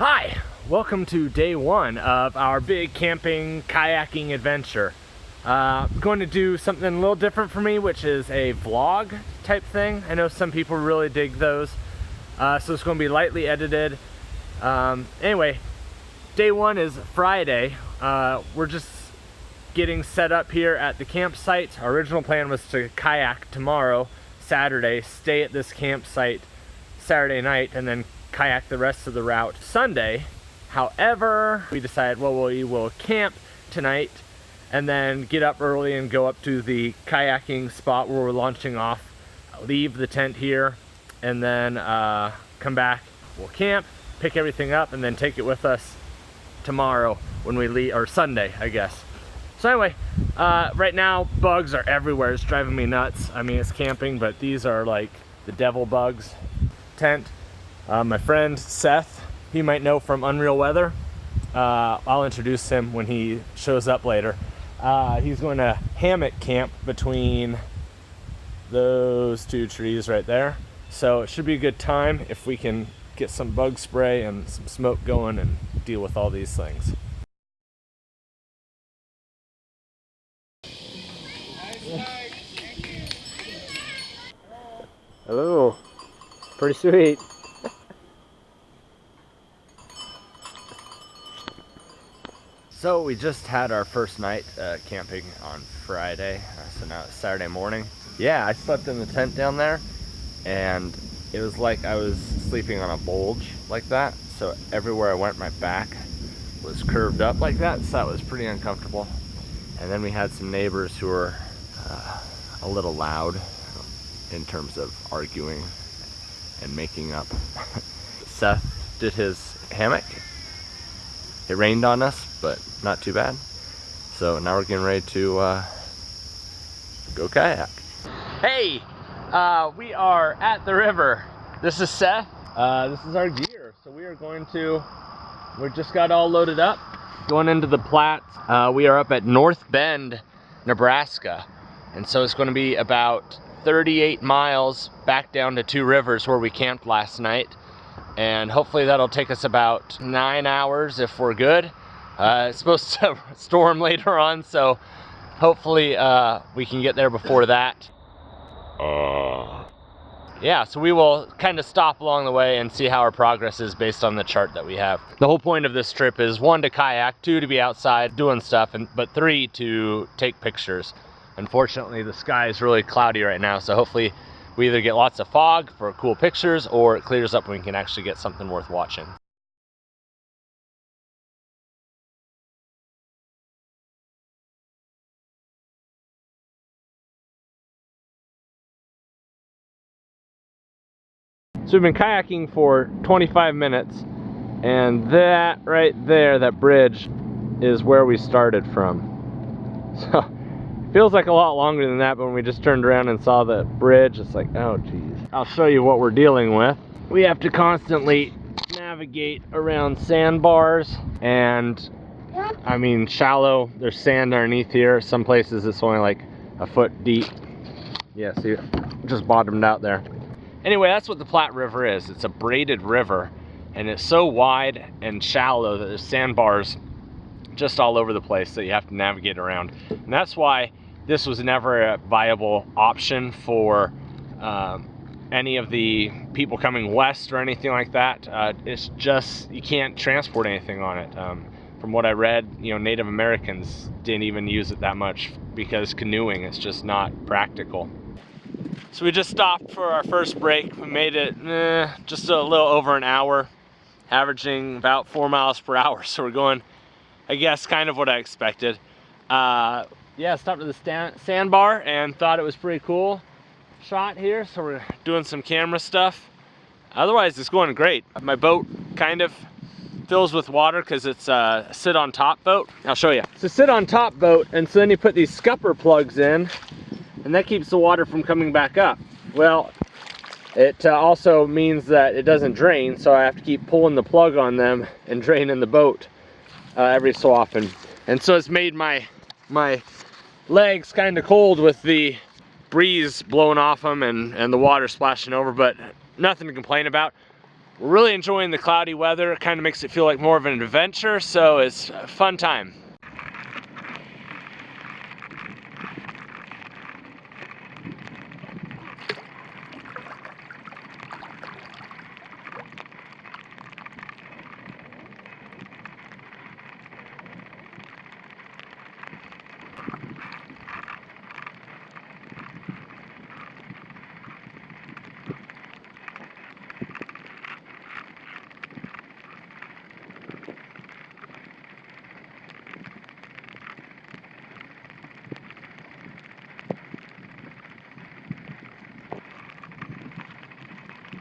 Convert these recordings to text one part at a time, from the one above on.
Hi, welcome to day one of our big camping kayaking adventure. I'm going to do something a little different for me, which is a vlog type thing. I know some people really dig those, so it's going to be lightly edited. Anyway, day one is Friday. We're just getting set up here at the campsite. Our original plan was to kayak tomorrow, Saturday, stay at this campsite Saturday night, and then kayak the rest of the route Sunday. However, we decided, well, we will camp tonight and then get up early and go up to the kayaking spot where we're launching off, leave the tent here, and then come back. We'll camp, pick everything up, and then take it with us tomorrow when we leave, or Sunday, I guess. So anyway, right now bugs are everywhere. It's driving me nuts. I mean, it's camping, but these are like the devil bugs. Tent. My friend Seth, he might know from Unreal Weather. I'll introduce him when he shows up later. He's going to hammock camp between those two trees right there. So it should be a good time if we can get some bug spray and some smoke going and deal with all these things. Hello. Pretty sweet. So we just had our first night camping on Friday, so now it's Saturday morning. Yeah, I slept in the tent down there, and it was like I was sleeping on a bulge like that. So everywhere I went, my back was curved up like that, so that was pretty uncomfortable. And then we had some neighbors who were a little loud in terms of arguing and making up. Seth did his hammock. It rained on us, but not too bad. So now we're getting ready to go kayak. Hey, we are at the river. This is Seth. This is our gear. So we just got all loaded up, going into the Platte. We are up at North Bend, Nebraska. And so it's going to be about 38 miles back down to Two Rivers where we camped last night. And hopefully that'll take us about 9 hours if we're good. It's supposed to storm later on, so hopefully we can get there before that. Yeah, so we will kind of stop along the way and see how our progress is based on the chart that we have. The whole point of this trip is 1, to kayak, 2, to be outside doing stuff, but 3, to take pictures. Unfortunately, the sky is really cloudy right now, so hopefully we either get lots of fog for cool pictures or it clears up and we can actually get something worth watching. So we've been kayaking for 25 minutes, and that right there, that bridge, is where we started from. So feels like a lot longer than that, but when we just turned around and saw the bridge, it's like, oh geez. I'll show you what we're dealing with. We have to constantly navigate around sandbars, and I mean shallow. There's sand underneath here. Some places it's only like a foot deep. Yeah, see, just bottomed out there. Anyway, that's what the Platte River is. It's a braided river, and it's so wide and shallow that there's sandbars just all over the place that you have to navigate around. And that's why this was never a viable option for any of the people coming west or anything like that. It's just, you can't transport anything on it. From what I read, you know, Native Americans didn't even use it that much because canoeing is just not practical. So we just stopped for our first break. We made it just a little over an hour, averaging about 4 miles per hour. So we're going, I guess, kind of what I expected. Yeah, stopped at the sandbar and thought it was pretty cool shot here. So we're doing some camera stuff. Otherwise, it's going great. My boat kind of fills with water because it's a sit on top boat. I'll show you. It's a sit on top boat, and so then you put these scupper plugs in, and that keeps the water from coming back up. Well, it also means that it doesn't drain, so I have to keep pulling the plug on them and draining the boat every so often. And so it's made my legs kind of cold with the breeze blowing off them and the water splashing over, but nothing to complain about. we're really enjoying the cloudy weather. It kind of makes it feel like more of an adventure, so it's a fun time.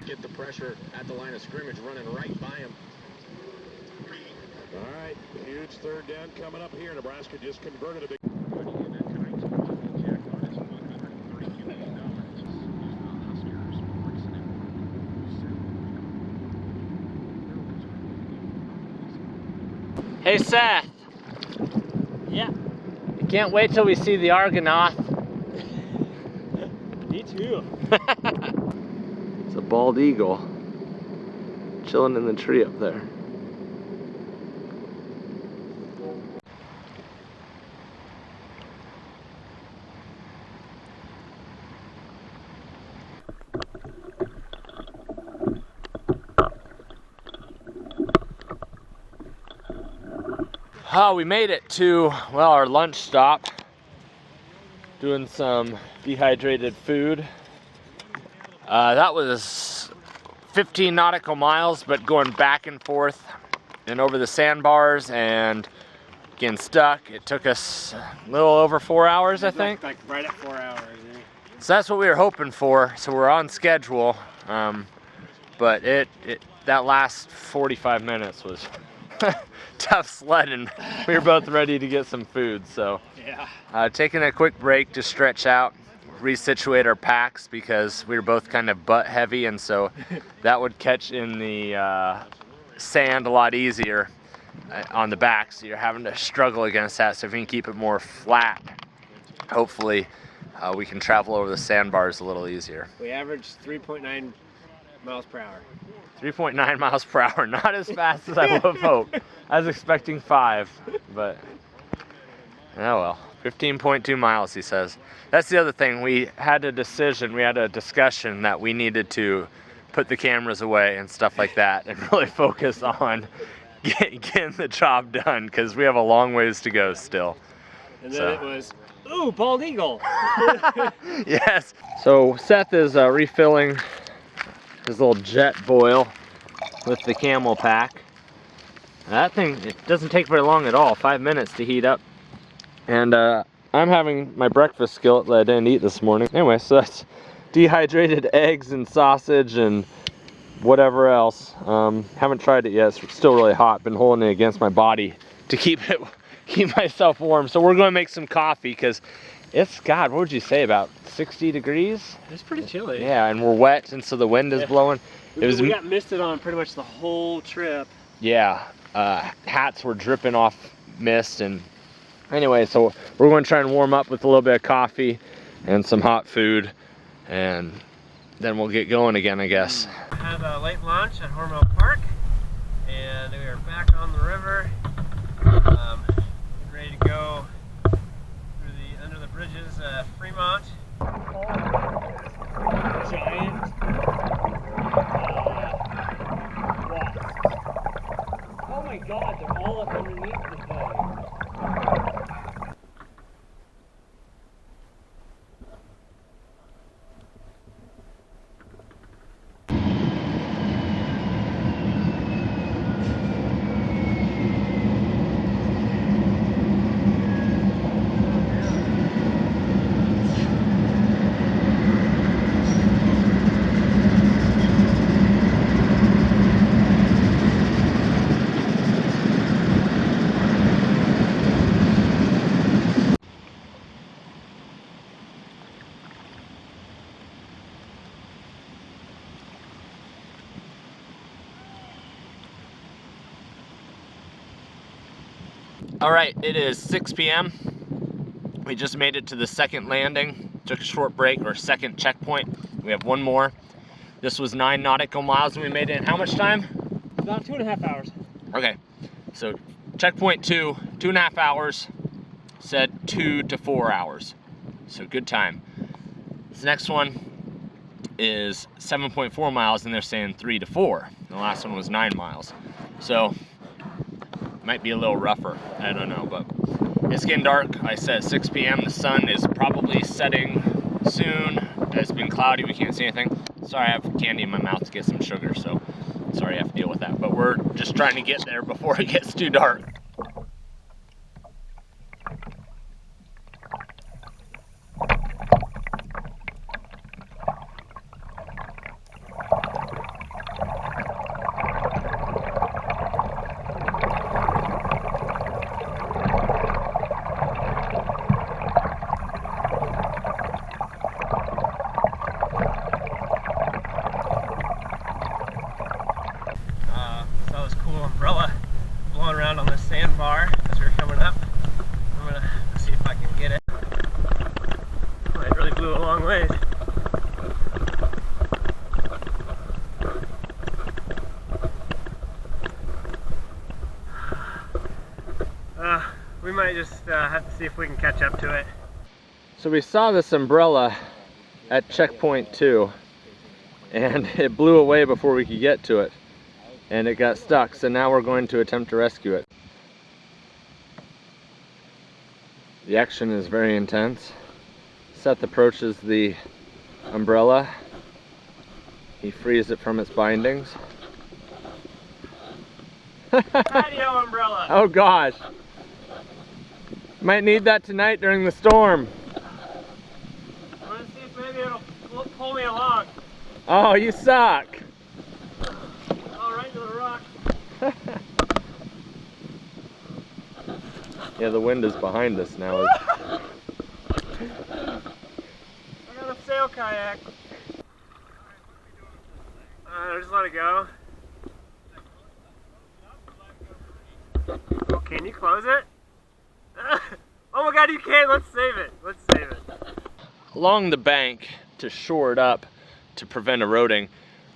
Get the pressure at the line of scrimmage, running right by him. All right, huge third down coming up here. Nebraska just converted a big. Hey Seth. Yeah. I can't wait till we see the Argonaut. Me too. It's a bald eagle chilling in the tree up there. Oh, we made it to, well, our lunch stop. Doing some dehydrated food. That was 15 nautical miles, but going back and forth and over the sandbars and getting stuck. It took us a little over 4 hours, I think. Like right at 4 hours. Yeah. So that's what we were hoping for. So we're on schedule, but that last 45 minutes was tough sledding. We were both ready to get some food, so yeah. Taking a quick break to stretch out, resituate our packs because we were both kind of butt heavy, and so that would catch in the sand a lot easier on the back, so you're having to struggle against that. So if you can keep it more flat, hopefully we can travel over the sandbars a little easier. We averaged 3.9 miles per hour. 3.9 miles per hour, not as fast as I would have hoped. I was expecting 5, but oh well. 15.2 miles, he says. That's the other thing. We had a discussion that we needed to put the cameras away and stuff like that and really focus on getting the job done, because we have a long ways to go still. And then it was, ooh, bald eagle. Yes. So Seth is refilling his little jet boil with the camel pack. That thing, it doesn't take very long at all, 5 minutes to heat up. And I'm having my breakfast skillet that I didn't eat this morning. Anyway, so that's dehydrated eggs and sausage and whatever else. Haven't tried it yet. It's still really hot. Been holding it against my body to keep myself warm. So we're going to make some coffee because it's, God, what would you say, about 60 degrees? It's pretty chilly. Yeah, and we're wet, and so the wind is blowing. We got misted on pretty much the whole trip. Yeah, hats were dripping off mist. And anyway, so we're going to try and warm up with a little bit of coffee and some hot food, and then we'll get going again, I guess. Had a late lunch at Hormel Park, and we are back on the river. Ready to go through under the bridges at Fremont. Giant wasps. Oh my God, they're all up underneath the thing. All right, it is 6 p.m. We just made it to the second landing. Took a short break, or second checkpoint. We have one more. This was 9 nautical miles and we made it in how much time? About 2.5 hours. Okay, so checkpoint 2, 2.5 hours, said 2 to 4 hours. So good time. This next one is 7.4 miles and they're saying 3 to 4. The last one was 9 miles. So might be a little rougher, I don't know, but it's getting dark. I said 6 p.m. The sun is probably setting soon. It's been cloudy, we can't see anything. Sorry, I have candy in my mouth to get some sugar, so sorry I have to deal with that. But we're just trying to get there before it gets too dark. Saw this cool umbrella blowing around on this sandbar as we were coming up. I'm gonna see if I can get it. Oh, it really blew a long ways. We might just have to see if we can catch up to it. So we saw this umbrella at checkpoint 2 and it blew away before we could get to it and it got stuck, so now we're going to attempt to rescue it. The action is very intense. Seth approaches the umbrella. He frees it from its bindings. Patio umbrella! Oh gosh! Might need that tonight during the storm. I'm gonna see if maybe it'll pull me along. Oh, you suck! Oh, right to the rock. Yeah, the wind is behind us now. I got a sail kayak. Just let it go. Oh, can you close it? Oh my god, you can! Let's save it! Let's save it. Along the bank, to shore it up to prevent eroding,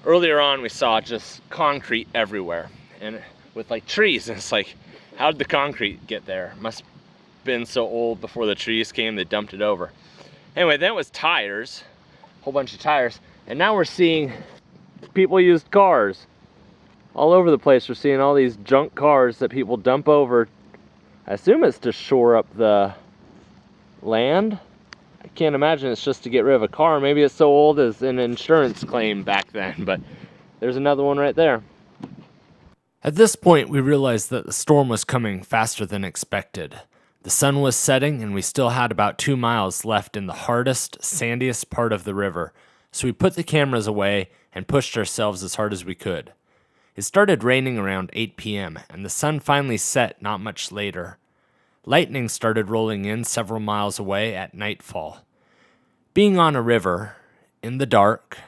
earlier on we saw just concrete everywhere and with like trees, and it's like, how did the concrete get there? Must have been so old before the trees came they dumped it over. Anyway, then it was tires, a whole bunch of tires, and now we're seeing people used cars all over the place. We're seeing all these junk cars that people dump over. I assume it's to shore up the land. I can't imagine it's just to get rid of a car. Maybe it's so old as an insurance claim back then, but there's another one right there. At this point, we realized that the storm was coming faster than expected. The sun was setting and we still had about 2 miles left in the hardest, sandiest part of the river, so we put the cameras away and pushed ourselves as hard as we could. It started raining around 8 p.m. and the sun finally set not much later. Lightning started rolling in several miles away at nightfall. Being on a river, in the dark,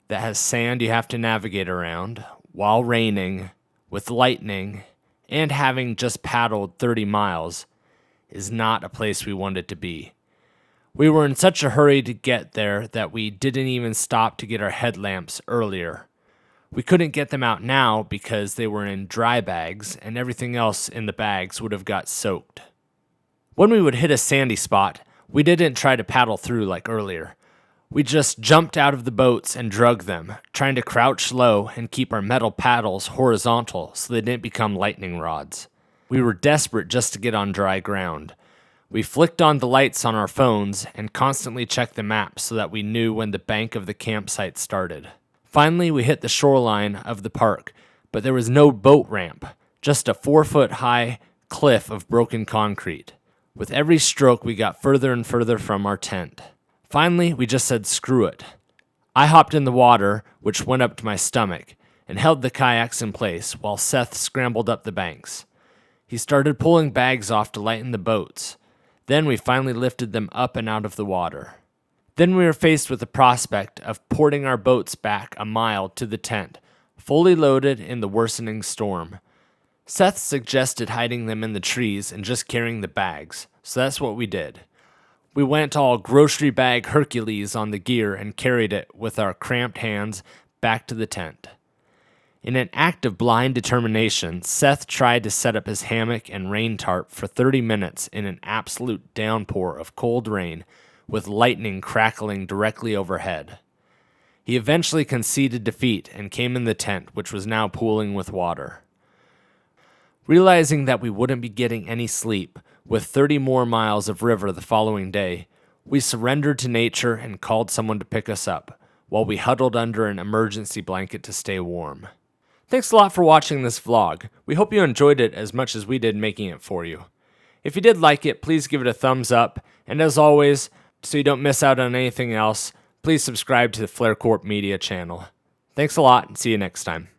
that has sand you have to navigate around, while raining, with lightning, and having just paddled 30 miles, is not a place we wanted to be. We were in such a hurry to get there that we didn't even stop to get our headlamps earlier. We couldn't get them out now because they were in dry bags and everything else in the bags would have got soaked. When we would hit a sandy spot, we didn't try to paddle through like earlier. We just jumped out of the boats and drug them, trying to crouch low and keep our metal paddles horizontal so they didn't become lightning rods. We were desperate just to get on dry ground. We flicked on the lights on our phones and constantly checked the map so that we knew when the bank of the campsite started. Finally, we hit the shoreline of the park, but there was no boat ramp, just a 4-foot-high cliff of broken concrete. With every stroke, we got further and further from our tent. Finally, we just said screw it. I hopped in the water, which went up to my stomach, and held the kayaks in place while Seth scrambled up the banks. He started pulling bags off to lighten the boats. Then we finally lifted them up and out of the water. Then we were faced with the prospect of porting our boats back a mile to the tent, fully loaded in the worsening storm. Seth suggested hiding them in the trees and just carrying the bags, so that's what we did. We went all grocery bag Hercules on the gear and carried it with our cramped hands, back to the tent. In an act of blind determination, Seth tried to set up his hammock and rain tarp for 30 minutes in an absolute downpour of cold rain, with lightning crackling directly overhead. He eventually conceded defeat and came in the tent, which was now pooling with water. Realizing that we wouldn't be getting any sleep, with 30 more miles of river the following day, we surrendered to nature and called someone to pick us up, while we huddled under an emergency blanket to stay warm. Thanks a lot for watching this vlog. We hope you enjoyed it as much as we did making it for you. If you did like it, please give it a thumbs up, and as always, so you don't miss out on anything else, please subscribe to the Flare Corp Media channel. Thanks a lot, and see you next time.